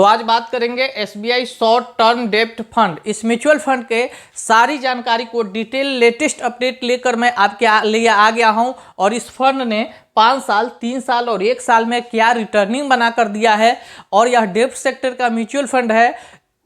तो आज बात करेंगे एसबीआई शॉर्ट टर्म डेब्ट फंड। इस म्यूचुअल फंड के सारी जानकारी को डिटेल लेटेस्ट अपडेट लेकर मैं आपके लिए आ गया हूं। और इस फंड ने 5 साल, 3 साल और 1 साल में क्या रिटर्निंग बना कर दिया है। और यह डेब्ट सेक्टर का म्यूचुअल फंड है।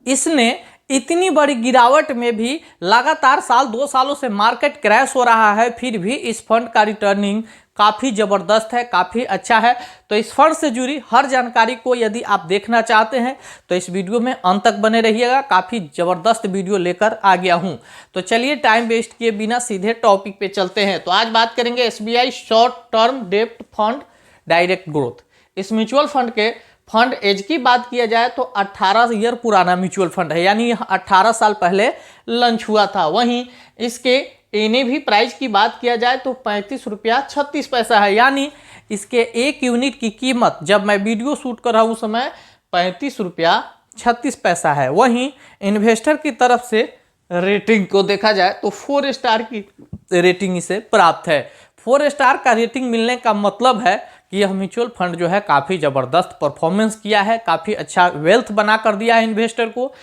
इसने इतनी बड़ी गिरावट में भी लगातार साल 2 सालों से मार्केट क्रैश हो रहा है, फिर भी इस फंड का रिटर्निंग काफ़ी ज़बरदस्त है, काफ़ी अच्छा है। तो इस फंड से जुड़ी हर जानकारी को यदि आप देखना चाहते हैं तो इस वीडियो में अंत तक बने रहिएगा। काफ़ी ज़बरदस्त वीडियो लेकर आ गया हूं। तो चलिए टाइम वेस्ट किए बिना सीधे टॉपिक पे चलते हैं। तो आज बात करेंगे एसबीआई शॉर्ट टर्म डेब्ट फंड डायरेक्ट ग्रोथ। इस म्यूचुअल फंड के फंड एज की बात किया जाए तो 18 ईयर पुराना म्यूचुअल फंड है, यानी 18 साल पहले लॉन्च हुआ था। वहीं इसके एनएवी प्राइस की बात किया जाए तो 35 रुपया 36 पैसा है, यानी इसके एक यूनिट की कीमत जब मैं वीडियो शूट कर रहा हूँ उस समय 35 रुपया 36 पैसा है। वहीं इन्वेस्टर की तरफ से रेटिंग को देखा जाए तो 4 स्टार की रेटिंग इसे प्राप्त है। 4 स्टार का रेटिंग मिलने का मतलब है कि यह म्यूचुअल फंड जो है काफ़ी ज़बरदस्त परफॉर्मेंस किया है, काफ़ी अच्छा वेल्थ बना कर दिया है इन्वेस्टर को।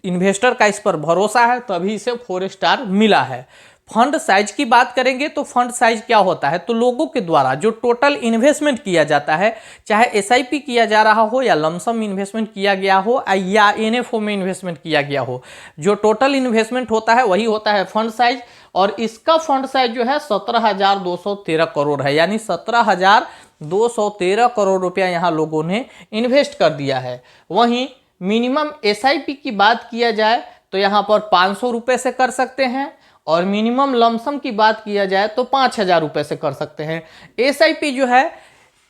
इन्वेस्टर का इस पर भरोसा है तभी इसे 4 स्टार मिला है। फंड साइज की बात करेंगे तो फंड साइज क्या होता है, तो लोगों के द्वारा जो टोटल इन्वेस्टमेंट किया जाता है, चाहे एसआईपी किया जा रहा हो या लमसम इन्वेस्टमेंट किया गया हो या एनएफओ में इन्वेस्टमेंट किया गया हो, जो टोटल इन्वेस्टमेंट होता है वही होता है फंड साइज। और इसका फंड साइज जो है 17,213 करोड़ है, यानी 17,213 करोड़ रुपया यहाँ लोगों ने इन्वेस्ट कर दिया है। वहीं मिनिमम एसआईपी की बात किया जाए तो यहाँ पर 500 रुपये से कर सकते हैं, और मिनिमम लमसम की बात किया जाए तो 5,000 रुपये से कर सकते हैं। एसआईपी जो है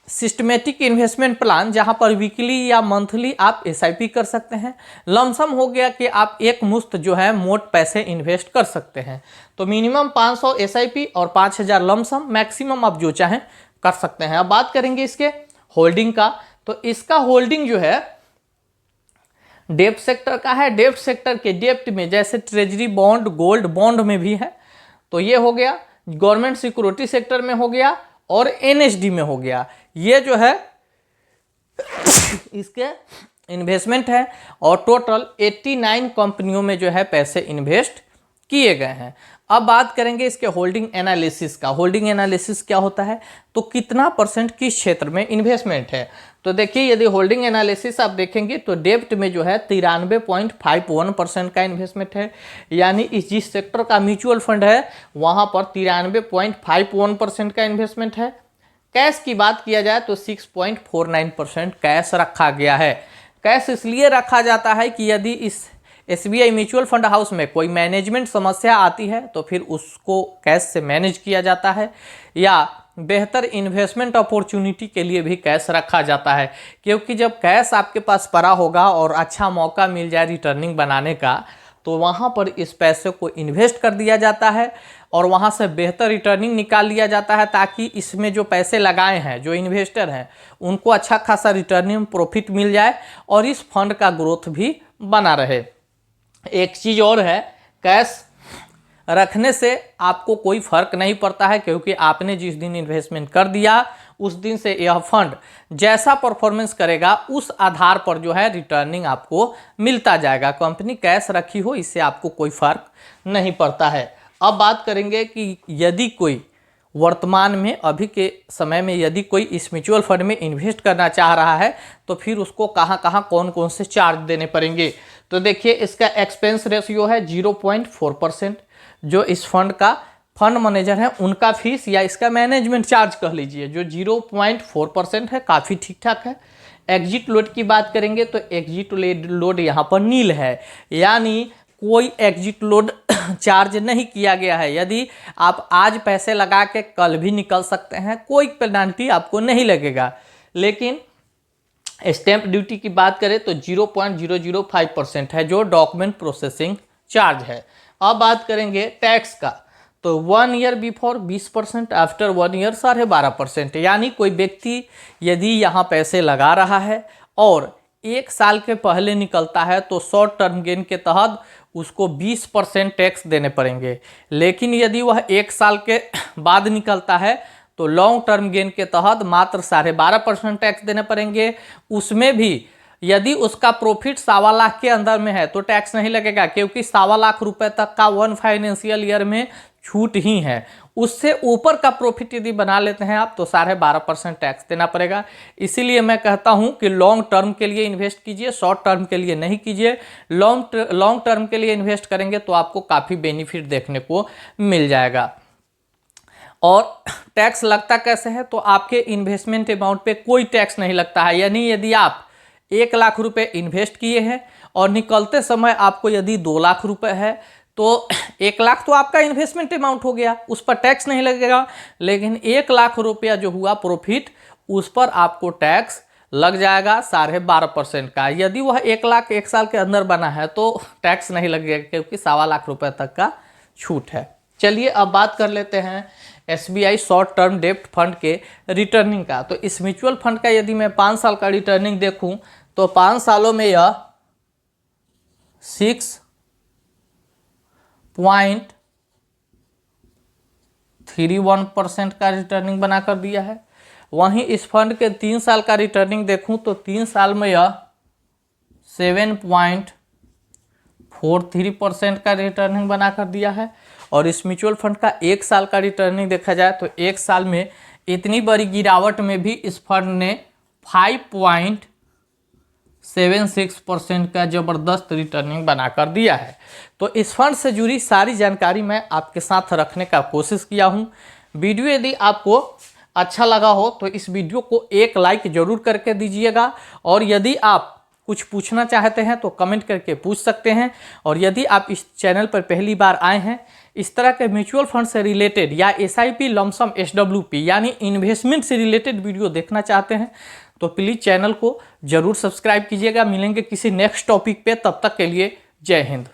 सिस्टमेटिक इन्वेस्टमेंट प्लान, जहां पर वीकली या मंथली आप एसआईपी कर सकते हैं। लमसम हो गया कि आप एक मुश्त जो है मोट पैसे इन्वेस्ट कर सकते हैं। तो मिनिमम 500 एसआईपी और 5,000 लमसम, मैक्सिमम आप जो चाहें कर सकते हैं। अब बात करेंगे इसके होल्डिंग का, तो इसका होल्डिंग जो है डेब्ट सेक्टर का है। डेब्ट सेक्टर के डेब्ट में जैसे ट्रेजरी बॉन्ड, गोल्ड बॉन्ड में भी है, तो ये हो गया। गवर्नमेंट सिक्योरिटी सेक्टर में हो गया और एनएसडी में हो गया। ये जो है इसके इन्वेस्टमेंट है और टोटल 89 कंपनियों में जो है पैसे इन्वेस्ट किए गए हैं। अब बात करेंगे इसके होल्डिंग एनालिसिस का। होल्डिंग एनालिसिस क्या होता है, तो कितना परसेंट किस क्षेत्र में इन्वेस्टमेंट है। तो देखिए यदि होल्डिंग एनालिसिस आप देखेंगे तो डेब्ट में जो है 93.51% का इन्वेस्टमेंट है, यानी इस जिस सेक्टर का म्यूचुअल फंड है वहाँ पर 93.51% का इन्वेस्टमेंट है। कैश की बात किया जाए तो 6.49% कैश रखा गया है। कैश इसलिए रखा जाता है कि यदि इस एसबीआई म्यूचुअल फंड हाउस में कोई मैनेजमेंट समस्या आती है तो फिर उसको कैश से मैनेज किया जाता है, या बेहतर इन्वेस्टमेंट अपॉर्चुनिटी के लिए भी कैश रखा जाता है। क्योंकि जब कैश आपके पास पड़ा होगा और अच्छा मौका मिल जाए रिटर्निंग बनाने का, तो वहाँ पर इस पैसे को इन्वेस्ट कर दिया जाता है और वहाँ से बेहतर रिटर्निंग निकाल लिया जाता है, ताकि इसमें जो पैसे लगाए हैं, जो इन्वेस्टर हैं, उनको अच्छा खासा रिटर्निंग प्रॉफिट मिल जाए और इस फंड का ग्रोथ भी बना रहे। एक चीज़ और है, कैश रखने से आपको कोई फर्क नहीं पड़ता है, क्योंकि आपने जिस दिन इन्वेस्टमेंट कर दिया उस दिन से यह फंड जैसा परफॉर्मेंस करेगा उस आधार पर जो है रिटर्निंग आपको मिलता जाएगा। कंपनी कैश रखी हो इससे आपको कोई फर्क नहीं पड़ता है। अब बात करेंगे कि यदि कोई वर्तमान में अभी के समय में यदि कोई इस म्यूचुअल फंड में इन्वेस्ट करना चाह रहा है तो फिर उसको कहाँ कहाँ कौन कौन से चार्ज देने पड़ेंगे। तो देखिए इसका एक्सपेंस रेशियो है 0.4%। जो इस फंड का फंड मैनेजर है उनका फीस या इसका मैनेजमेंट चार्ज कह लीजिए, जो 0.4% है, काफ़ी ठीक ठाक है। एग्जिट लोड की बात करेंगे तो एग्जिट लोड यहाँ पर नील है, यानी कोई एग्जिट लोड चार्ज नहीं किया गया है। यदि आप आज पैसे लगा के कल भी निकल सकते हैं, कोई पेनल्टी आपको नहीं लगेगा। लेकिन स्टैंप ड्यूटी की बात करें तो 0.005% है, जो डॉक्यूमेंट प्रोसेसिंग चार्ज है। अब बात करेंगे टैक्स का, तो 1 ईयर बिफोर 20%, आफ्टर 1 ईयर 12.5%। यानी कोई व्यक्ति यदि यहाँ पैसे लगा रहा है और 1 साल के पहले निकलता है तो शॉर्ट टर्म गेन के तहत उसको 20% टैक्स देने पड़ेंगे। लेकिन यदि वह 1 साल के बाद निकलता है तो लॉन्ग टर्म गेन के तहत मात्र 12.5% टैक्स देने पड़ेंगे। उसमें भी यदि उसका प्रॉफिट 1.25 लाख के अंदर में है तो टैक्स नहीं लगेगा, क्योंकि 1.25 लाख रुपए तक का 1 फाइनेंशियल ईयर में छूट ही है। उससे ऊपर का प्रॉफिट यदि बना लेते हैं आप तो 12.5% टैक्स देना पड़ेगा। इसीलिए मैं कहता हूं कि लॉन्ग टर्म के लिए इन्वेस्ट कीजिए, शॉर्ट टर्म के लिए नहीं कीजिए। लॉन्ग टर्म के लिए इन्वेस्ट करेंगे तो आपको काफ़ी बेनिफिट देखने को मिल जाएगा। और टैक्स लगता कैसे है, तो आपके इन्वेस्टमेंट अमाउंट पे कोई टैक्स नहीं लगता है। यानी यदि आप 1 लाख रुपए इन्वेस्ट किए हैं और निकलते समय आपको यदि 2 लाख रुपए है तो 1 लाख तो आपका इन्वेस्टमेंट अमाउंट हो गया, उस पर टैक्स नहीं लगेगा। लेकिन 1 लाख रुपया जो हुआ प्रॉफिट, उस पर आपको टैक्स लग जाएगा 12.5% का। यदि वह 1 लाख 1 साल के अंदर बना है तो टैक्स नहीं लगेगा, क्योंकि 1.25 लाख रुपए तक का छूट है। चलिए अब बात कर लेते हैं SBI शॉर्ट टर्म डेब्ट फंड के रिटर्निंग का। तो इस म्यूचुअल फंड का यदि मैं 5 साल का रिटर्निंग देखूं तो 5 सालों में यह 6.31% का रिटर्निंग बना कर दिया है। वहीं इस फंड के 3 साल का रिटर्निंग देखूं तो 3 साल में यह 7.43% का रिटर्निंग बना कर दिया है। और इस म्यूचुअल फंड का 1 साल का रिटर्निंग देखा जाए तो 1 साल में इतनी बड़ी गिरावट में भी इस फंड ने 5.76% का ज़बरदस्त रिटर्निंग बना कर दिया है। तो इस फंड से जुड़ी सारी जानकारी मैं आपके साथ रखने का कोशिश किया हूँ। वीडियो यदि आपको अच्छा लगा हो तो इस वीडियो को एक लाइक ज़रूर करके दीजिएगा। और यदि आप कुछ पूछना चाहते हैं तो कमेंट करके पूछ सकते हैं। और यदि आप इस चैनल पर पहली बार आए हैं, इस तरह के म्यूचुअल फंड से रिलेटेड या SIP लमसम SWP यानी इन्वेस्टमेंट से रिलेटेड वीडियो देखना चाहते हैं तो प्लीज़ चैनल को ज़रूर सब्सक्राइब कीजिएगा। मिलेंगे किसी नेक्स्ट टॉपिक पे, तब तक के लिए जय हिंद।